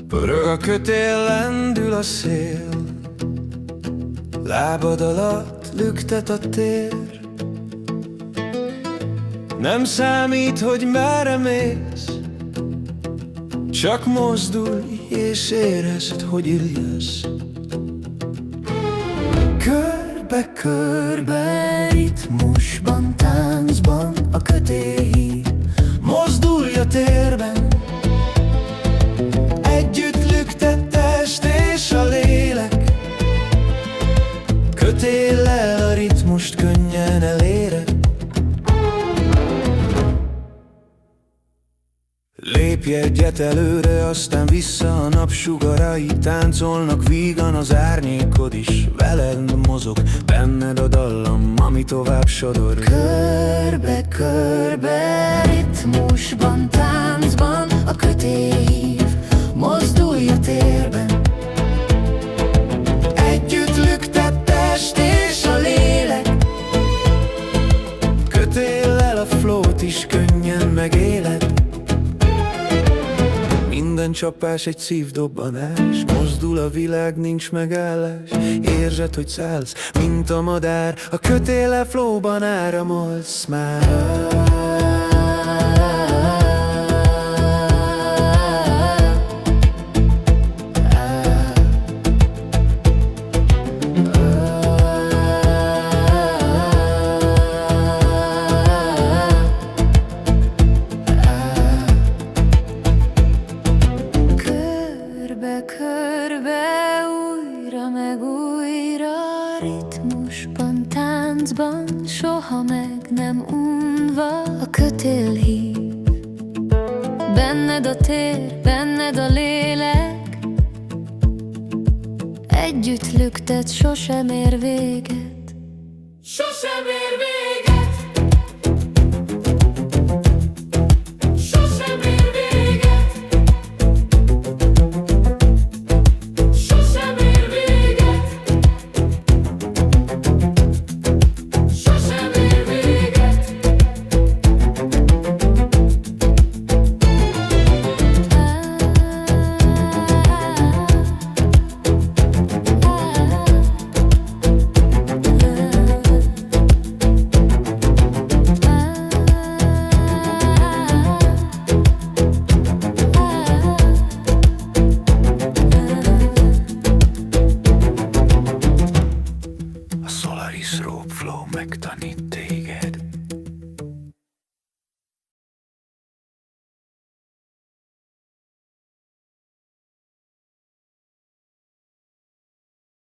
Pörög a kötél, lendül a szél, lábad alatt lüktet a tér. Nem számít, hogy merre mész, csak mozdulj és érezd, hogy illesz. Körbe-körbe ritmusban, táncban a kötél hív. Mozdulj a térben, együtt lüktet test és a lélek. Kötéllel a ritmust könnyen eléred. Lépj egyet előre, aztán vissza, a napsugarai táncolnak vígan, az árnyékod is veled mozog, benned a dallam, ami tovább sodor. Körbe-körbe ritmusban, táncban a kötél hív. Mozdulj a térben, együtt lüktet test és a lélek. Kötéllel a flót is könnyen megéled. Minden csapás egy szívdobbanás, mozdul a világ, nincs megállás. Érzed, hogy szállsz, mint a madár, a kötéllel flóban áramolsz már. Körbe-körbe újra meg újra, ritmusban, táncban, soha meg nem unva a kötél hív. Benned a tér, benned a lélek, együtt lüktet, sosem ér véget. Sosem ér véget. Solaris Rope Flow megtanít téged.